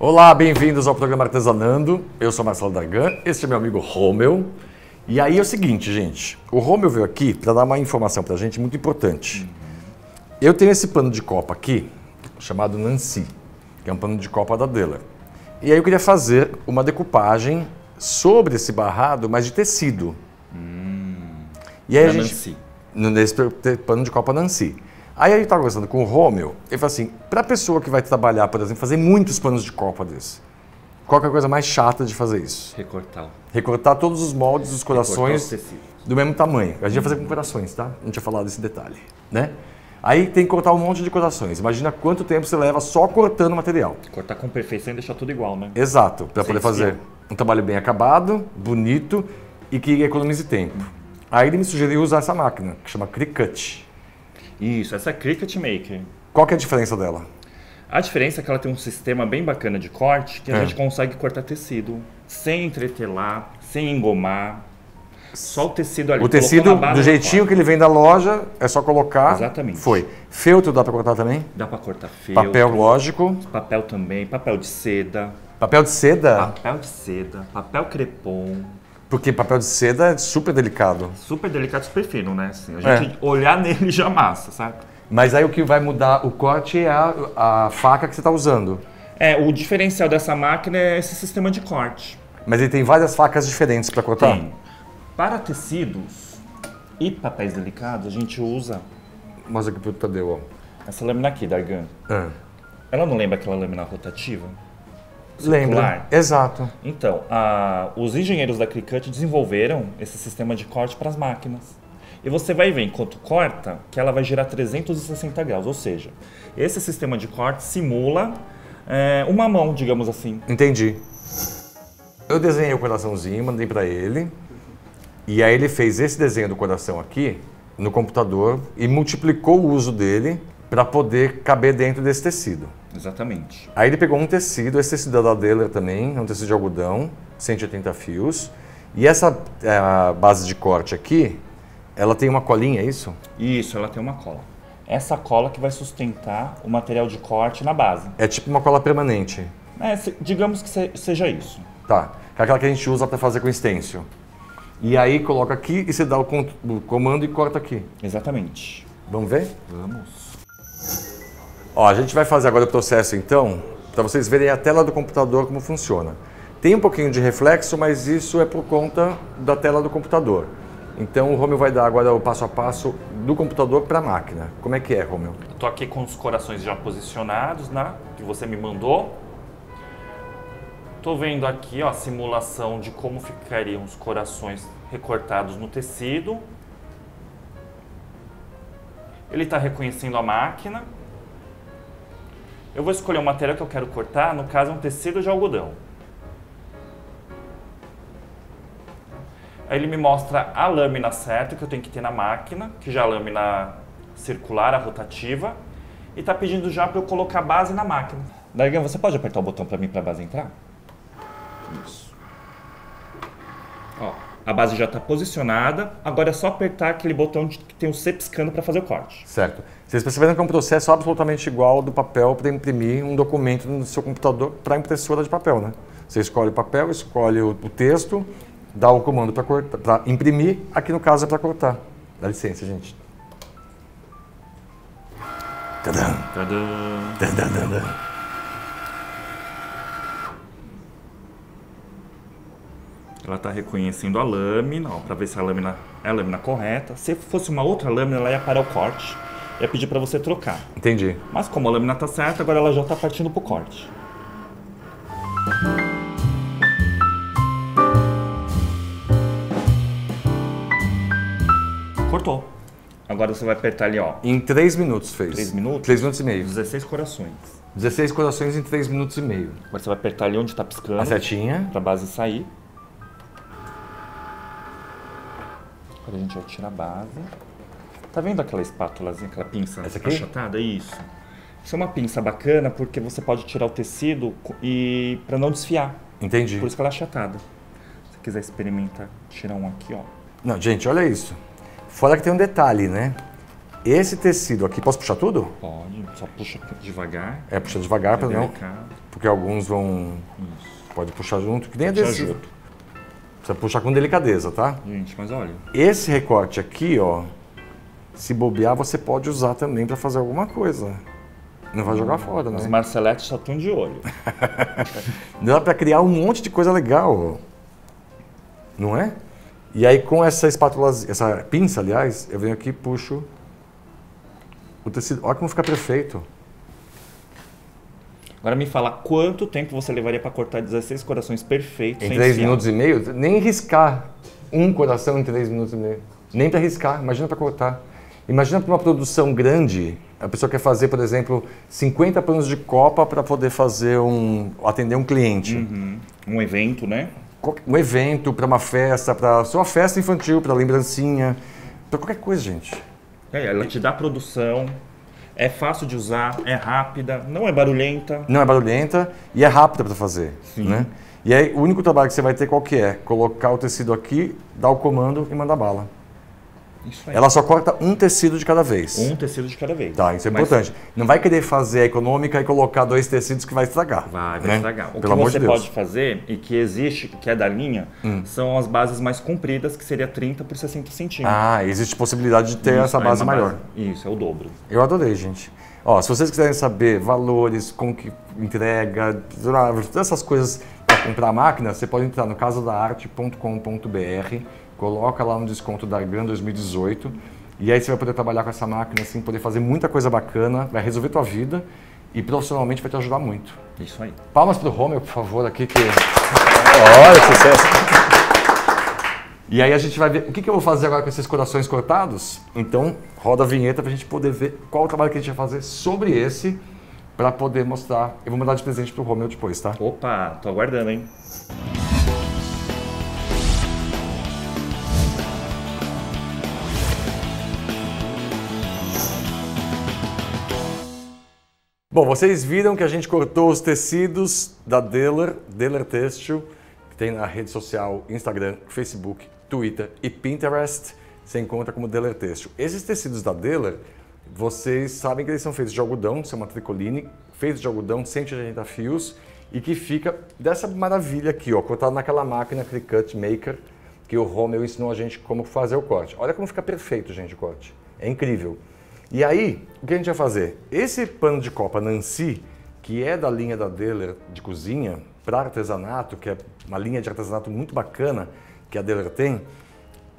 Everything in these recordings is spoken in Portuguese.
Olá, bem-vindos ao programa Artesanando. Eu sou Marcelo Dargan, este é meu amigo Romeu. E aí é o seguinte, gente, o Romeu veio aqui para dar uma informação para a gente muito importante. Eu tenho esse pano de copa aqui, chamado Nancy, que é um pano de copa da Dehler. E aí eu queria fazer uma decupagem sobre esse barrado, mas de tecido. E aí a gente, Nancy. nesse pano de copa Nancy. Aí a gente estava conversando com o Romeu, ele falou assim, para a pessoa que vai trabalhar, por exemplo, fazer muitos panos de copa desse, qual que é a coisa mais chata de fazer isso? Recortar. Recortar todos os moldes, os corações os tecidos. do mesmo tamanho. A gente vai fazer com corações, tá? Não tinha falado desse detalhe, né? Aí tem que cortar um monte de corações. Imagina quanto tempo você leva só cortando o material. Cortar com perfeição e deixar tudo igual, né? Exato, para poder Sim, fazer um trabalho bem acabado, bonito e que economize tempo. Aí ele me sugeriu usar essa máquina, que chama Cricut. Isso, essa é a Cricut Maker. Qual que é a diferença dela? A diferença é que ela tem um sistema bem bacana de corte que a gente consegue cortar tecido sem entretelar, sem engomar. Só o tecido ali. O tecido, do jeitinho que ele vem da loja, é só colocar. Exatamente. Foi. Feltro dá para cortar também? Dá pra cortar feltro. Papel, lógico. Papel também, papel de seda. Papel de seda? Papel de seda, papel crepom. Porque papel de seda é super delicado. Super delicado, super fino, né? Assim, a gente olhar nele já amassa, sabe? Mas aí o que vai mudar o corte é a faca que você está usando. O diferencial dessa máquina é esse sistema de corte. Mas ele tem várias facas diferentes para cortar? Tem. Para tecidos e papéis delicados, a gente usa Mostra aqui pro Tadeu, ó. essa lâmina aqui, Dargan. Ela não lembra aquela lâmina rotativa? Lembra? Circular? Exato. Então, os engenheiros da Cricut desenvolveram esse sistema de corte para as máquinas. E você vai ver, enquanto corta, que ela vai girar 360 graus. Ou seja, esse sistema de corte simula uma mão, digamos assim. Entendi. Eu desenhei o coraçãozinho, mandei para ele. E aí ele fez esse desenho do coração aqui no computador e multiplicou o uso dele para poder caber dentro desse tecido. Exatamente. Aí ele pegou um tecido, esse tecido é da Dehler também, é um tecido de algodão, 180 fios. E essa base de corte aqui, ela tem uma colinha, é isso? Isso, ela tem uma cola. Essa cola que vai sustentar o material de corte na base. É tipo uma cola permanente. Digamos que seja isso. Tá, que é aquela que a gente usa para fazer com stencil. E aí coloca aqui e você dá o comando e corta aqui. Exatamente. Vamos ver? Vamos. Ó, a gente vai fazer agora o processo então, para vocês verem a tela do computador como funciona. Tem um pouquinho de reflexo, mas isso é por conta da tela do computador. Então o Romeu vai dar agora o passo a passo do computador para a máquina. Como é que é, Romeu? Estou aqui com os corações já posicionados, né? Que você me mandou. Estou vendo aqui ó, a simulação de como ficariam os corações recortados no tecido. Ele está reconhecendo a máquina. Eu vou escolher o material que eu quero cortar, no caso é um tecido de algodão. Aí ele me mostra a lâmina certa que eu tenho que ter na máquina, que já é a lâmina circular, a rotativa. E está pedindo já para eu colocar a base na máquina. Dargan, você pode apertar o botão para mim para a base entrar? Isso. Ó, a base já está posicionada, agora é só apertar aquele botão que tem o C piscando para fazer o corte. Certo. Vocês perceberam que é um processo absolutamente igual ao do papel para imprimir um documento no seu computador para impressora de papel, né? Você escolhe o papel, escolhe o texto, dá o comando para imprimir, aqui no caso é para cortar. Dá licença, gente. Tadã. Tadã. Tadã, tadã. Ela está reconhecendo a lâmina, para ver se a lâmina é a lâmina correta. Se fosse uma outra lâmina, ela ia parar o corte. Ia pedir para você trocar. Entendi. Mas como a lâmina está certa, agora ela já está partindo para o corte. Cortou. Agora você vai apertar ali, ó. Em 3 minutos fez. 3 minutos? 3 minutos e meio. 16 corações. 16 corações em 3 minutos e meio. Agora você vai apertar ali onde está piscando. A setinha. Para a base sair. Agora a gente vai tirar a base. Tá vendo aquela espátulazinha, aquela pinça Essa aqui? achatada? Isso. Isso é uma pinça bacana porque você pode tirar o tecido e para não desfiar. Entendi. Por isso que ela é achatada. Se você quiser experimentar, tirar um aqui, ó. Não, gente, olha isso. Fora que tem um detalhe, né? Esse tecido aqui, posso puxar tudo? Pode, só puxa devagar. Puxa devagar para não, Delicado. porque alguns vão, pode puxar junto, que nem adesivo. Junto. Precisa puxar com delicadeza, tá? Gente, mas olha. Esse recorte aqui, ó, se bobear, você pode usar também para fazer alguma coisa. Não vai jogar fora, né? Os Marceletes só estão de olho. Dá para criar um monte de coisa legal, não é? E aí com essa espátula, essa pinça, aliás, eu venho aqui e puxo o tecido. Olha como fica perfeito. Agora me fala quanto tempo você levaria para cortar 16 corações perfeitos Em sem 3 fiar? minutos e meio? Nem riscar um coração em 3 minutos e meio. Nem para riscar, imagina para cortar. Imagina para uma produção grande, a pessoa quer fazer, por exemplo, 50 panos de copa para poder fazer atender um cliente. Um evento, né? Um evento, para uma festa, para sua festa infantil, para lembrancinha, para qualquer coisa, gente. Ela te dá produção, é fácil de usar, é rápida, não é barulhenta. Não é barulhenta e é rápida para fazer, né? E aí o único trabalho que você vai ter qual que é? Colocar o tecido aqui, dar o comando e mandar bala. Isso aí. Ela só corta um tecido de cada vez. Um tecido de cada vez. Tá, isso é importante. Não vai querer fazer a econômica e colocar 2 tecidos que vai estragar. Vai né? estragar. O Pelo que amor você de Deus. pode fazer, e que existe, que é da linha, são as bases mais compridas, que seria 30 por 60 centímetros. Ah, existe possibilidade de ter essa aí base uma maior. Isso, é o dobro. Eu adorei, gente. Ó, se vocês quiserem saber valores, como que entrega, todas essas coisas para comprar a máquina, você pode entrar no casodaarte.com.br, coloca lá no desconto da Argan 2018 e aí você vai poder trabalhar com essa máquina, assim, poder fazer muita coisa bacana, vai resolver tua vida e profissionalmente vai te ajudar muito. Isso aí. Palmas pro Romeu, por favor, aqui que... Olha, sucesso! E aí a gente vai ver o que eu vou fazer agora com esses corações cortados. Então, roda a vinheta pra gente poder ver qual o trabalho que a gente vai fazer sobre esse para poder mostrar. Eu vou mandar de presente pro Romeu depois, tá? Opa, tô aguardando, hein? Bom, vocês viram que a gente cortou os tecidos da Deller Têxtil, que tem na rede social Instagram, Facebook, Twitter e Pinterest. Você encontra como Deller Têxtil. Esses tecidos da Deller, vocês sabem que eles são feitos de algodão, são uma tricoline, feitos de algodão, 180 fios, e que fica dessa maravilha aqui, ó, cortado naquela máquina Cricut Maker, que o Romeu ensinou a gente como fazer o corte. Olha como fica perfeito, gente, o corte. É incrível. E aí, o que a gente vai fazer? Esse pano de copa Nancy, que é da linha da Deller de cozinha, para artesanato, que é uma linha de artesanato muito bacana que a Deller tem,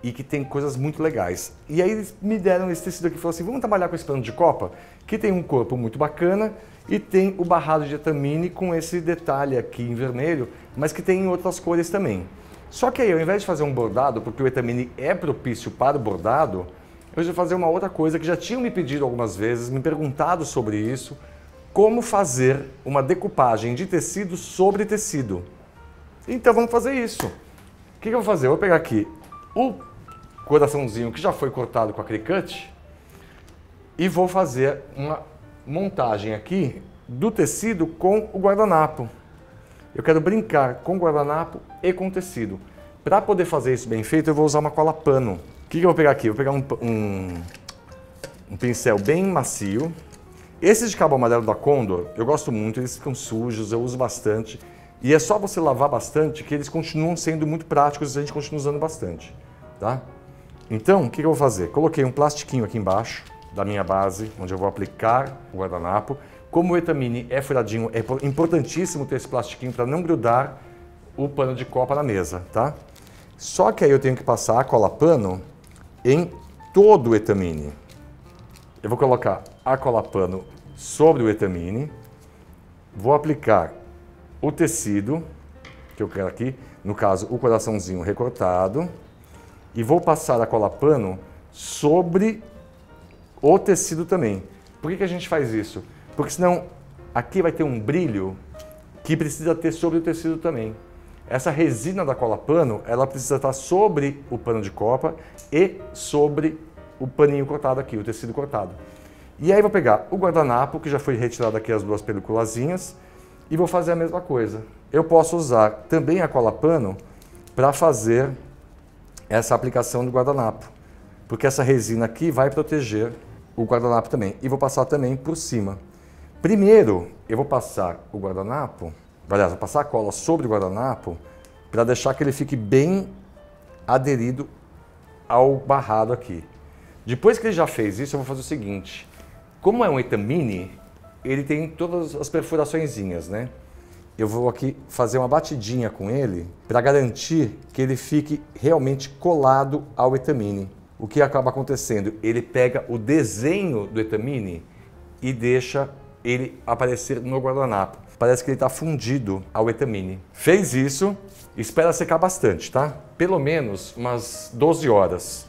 e que tem coisas muito legais. E aí eles me deram esse tecido aqui e falaram assim, vamos trabalhar com esse pano de copa, que tem um corpo muito bacana e tem o barrado de etamine com esse detalhe aqui em vermelho, mas que tem em outras cores também. Só que aí, ao invés de fazer um bordado, porque o etamine é propício para o bordado, eu vou fazer uma outra coisa que já tinham me pedido algumas vezes, me perguntado sobre isso, como fazer uma decupagem de tecido sobre tecido. Então vamos fazer isso. O que eu vou fazer? Eu vou pegar aqui o coraçãozinho que já foi cortado com a Cricut e vou fazer uma montagem aqui do tecido com o guardanapo. Eu quero brincar com o guardanapo e com o tecido. Para poder fazer isso bem feito, eu vou usar uma cola pano. O que eu vou pegar aqui? Eu vou pegar um pincel bem macio. Esses de cabo amarelo da Condor, eu gosto muito, eles ficam sujos, eu uso bastante. E é só você lavar bastante que eles continuam sendo muito práticos e a gente continua usando bastante, tá? Então, o que eu vou fazer? Coloquei um plastiquinho aqui embaixo da minha base, onde eu vou aplicar o guardanapo. Como o etamine é furadinho, é importantíssimo ter esse plastiquinho para não grudar o pano de copa na mesa, tá? Só que aí eu tenho que passar a cola pano em todo o etamine. Eu vou colocar a cola pano sobre o etamine, vou aplicar o tecido, que eu quero aqui, no caso o coraçãozinho recortado, e vou passar a cola pano sobre o tecido também. Por que a gente faz isso? Porque senão aqui vai ter um brilho que precisa ter sobre o tecido também. Essa resina da cola pano, ela precisa estar sobre o pano de copa e sobre o paninho cortado aqui, o tecido cortado. E aí vou pegar o guardanapo, que já foi retirado aqui as duas peliculazinhas, e vou fazer a mesma coisa. Eu posso usar também a cola pano para fazer essa aplicação do guardanapo, porque essa resina aqui vai proteger o guardanapo também. E vou passar também por cima. Primeiro, eu vou passar o guardanapo, aliás, vou passar a cola sobre o guardanapo para deixar que ele fique bem aderido ao barrado aqui. Depois que ele já fez isso, eu vou fazer o seguinte. Como é um Etamine, ele tem todas as perfuraçõezinhas, né? Eu vou aqui fazer uma batidinha com ele para garantir que ele fique realmente colado ao Etamine. O que acaba acontecendo? Ele pega o desenho do Etamine e deixa ele aparecer no guardanapo. Parece que ele está fundido ao Etamine. Fez isso, espera secar bastante, tá? Pelo menos umas 12 horas.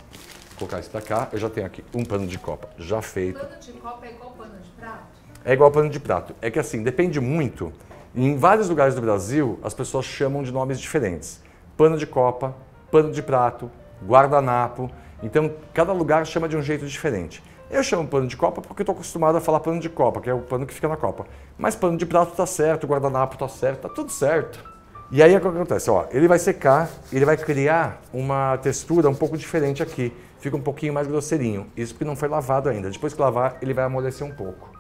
Vou colocar isso para cá, eu já tenho aqui um pano de copa já feito. Pano de copa é igual pano de prato? É igual pano de prato. É que assim, depende muito. Em vários lugares do Brasil, as pessoas chamam de nomes diferentes. Pano de copa, pano de prato, guardanapo. Então, cada lugar chama de um jeito diferente. Eu chamo pano de copa porque estou acostumado a falar pano de copa, que é o pano que fica na copa. Mas pano de prato está certo, guardanapo está certo, está tudo certo. E aí o que acontece? Ó, ele vai secar, ele vai criar uma textura um pouco diferente aqui. Fica um pouquinho mais grosseirinho. Isso porque não foi lavado ainda. Depois que lavar, ele vai amolecer um pouco.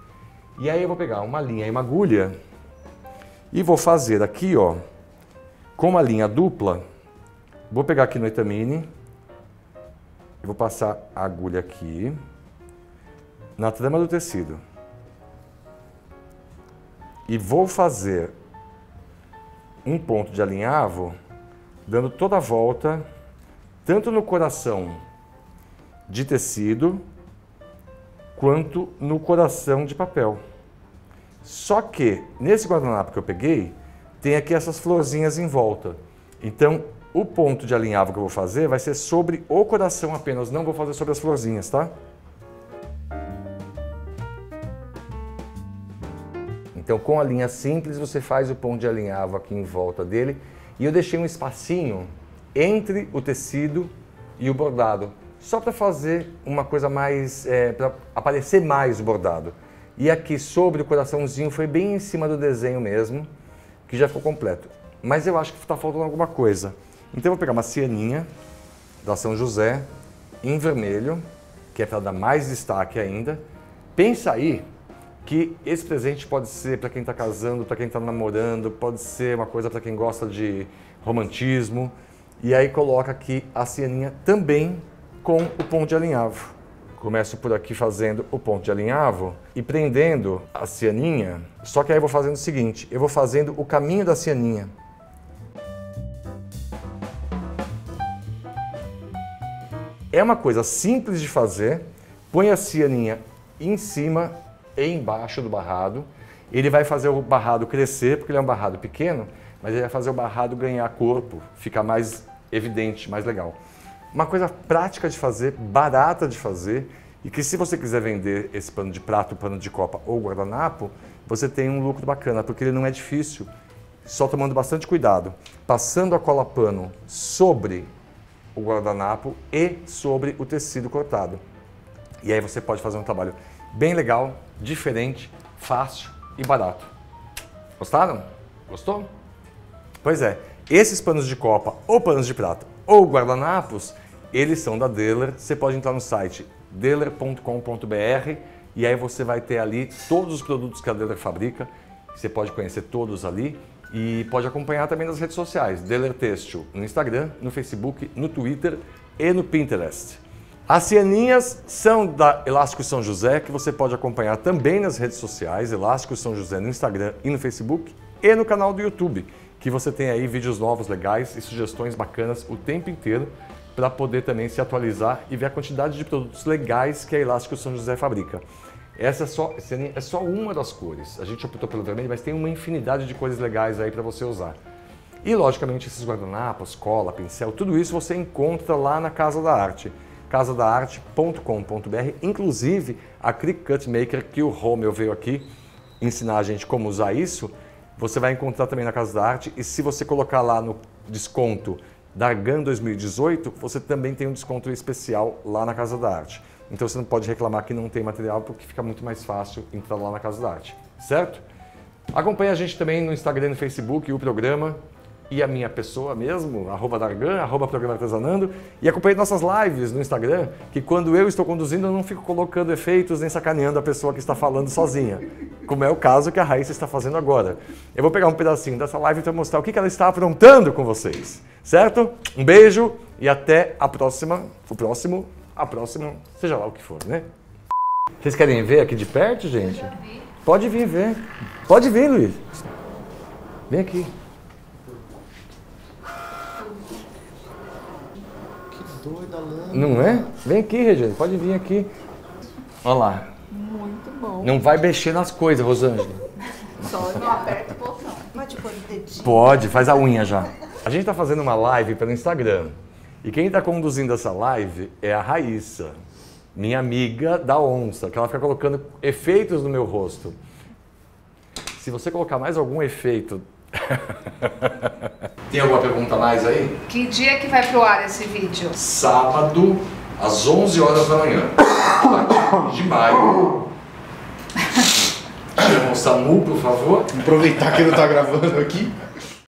E aí eu vou pegar uma linha e uma agulha e vou fazer aqui, ó, com uma linha dupla. Vou pegar aqui no Etamine. Eu vou passar a agulha aqui na trama do tecido. E vou fazer um ponto de alinhavo, dando toda a volta, tanto no coração de tecido, quanto no coração de papel. Só que, nesse guardanapo que eu peguei, tem aqui essas florzinhas em volta. Então, o ponto de alinhavo que eu vou fazer vai ser sobre o coração apenas, não vou fazer sobre as florzinhas, tá? Então, com a linha simples, você faz o ponto de alinhavo aqui em volta dele. E eu deixei um espacinho entre o tecido e o bordado, só para fazer uma coisa mais, para aparecer mais o bordado. E aqui sobre o coraçãozinho foi bem em cima do desenho mesmo, que já ficou completo. Mas eu acho que está faltando alguma coisa. Então eu vou pegar uma cianinha da São José em vermelho, que é para dar mais destaque ainda. Pensa aí que esse presente pode ser para quem está casando, para quem está namorando, pode ser uma coisa para quem gosta de romantismo. E aí coloca aqui a cianinha também com o ponto de alinhavo. Começo por aqui fazendo o ponto de alinhavo e prendendo a cianinha, só que aí eu vou fazendo o seguinte, eu vou fazendo o caminho da cianinha. É uma coisa simples de fazer, põe a cianinha em cima e embaixo do barrado. Ele vai fazer o barrado crescer, porque ele é um barrado pequeno, mas ele vai fazer o barrado ganhar corpo, ficar mais evidente, mais legal. Uma coisa prática de fazer, barata de fazer, e que se você quiser vender esse pano de prato, pano de copa ou guardanapo, você tem um lucro bacana, porque ele não é difícil, só tomando bastante cuidado. Passando a cola pano sobre o guardanapo e sobre o tecido cortado. E aí você pode fazer um trabalho bem legal, diferente, fácil e barato. Gostaram? Gostou? Pois é, esses panos de copa ou panos de prata ou guardanapos, eles são da Dehler. Você pode entrar no site dehler.com.br e aí você vai ter ali todos os produtos que a Dehler fabrica. Você pode conhecer todos ali e pode acompanhar também nas redes sociais. Dehler Têxtil no Instagram, no Facebook, no Twitter e no Pinterest. As cianinhas são da Elástico São José, que você pode acompanhar também nas redes sociais, Elástico São José no Instagram e no Facebook, e no canal do YouTube, que você tem aí vídeos novos, legais e sugestões bacanas o tempo inteiro para poder também se atualizar e ver a quantidade de produtos legais que a Elástico São José fabrica. Essa é só uma das cores. A gente optou pelo vermelho, mas tem uma infinidade de cores legais aí para você usar. E, logicamente, esses guardanapos, cola, pincel, tudo isso você encontra lá na Casa da Arte. casadaarte.com.br, inclusive a Cricut Maker, que o Romeu veio aqui ensinar a gente como usar isso, você vai encontrar também na Casa da Arte, e se você colocar lá no desconto Dargan 2018, você também tem um desconto especial lá na Casa da Arte. Então você não pode reclamar que não tem material, porque fica muito mais fácil entrar lá na Casa da Arte, certo? Acompanhe a gente também no Instagram e no Facebook, o programa, e a minha pessoa mesmo, @Dargan, @Programa Artesanando, e acompanhe nossas lives no Instagram, que quando eu estou conduzindo eu não fico colocando efeitos nem sacaneando a pessoa que está falando sozinha, como é o caso que a Raíssa está fazendo agora. Eu vou pegar um pedacinho dessa live para mostrar o que ela está aprontando com vocês, certo? Um beijo e até a próxima, seja lá o que for, né? Vocês querem ver aqui de perto, gente? Pode vir ver. Pode vir, Luiz. Vem aqui. Que doida lã. Não é? Vem aqui, Regina. Pode vir aqui. Olha lá. Muito bom. Não vai mexer nas coisas, Rosângela. Só não aperta o botão. Pode pôr o dedinho. Pode, faz a unha já. A gente está fazendo uma live pelo Instagram. E quem está conduzindo essa live é a Raíssa, minha amiga da onça, que ela fica colocando efeitos no meu rosto. Se você colocar mais algum efeito... Tem alguma pergunta mais aí? Que dia que vai pro ar esse vídeo? Sábado, às 11 horas da manhã. De maio. Chama o Samu, por favor. Aproveitar que ele tá gravando aqui.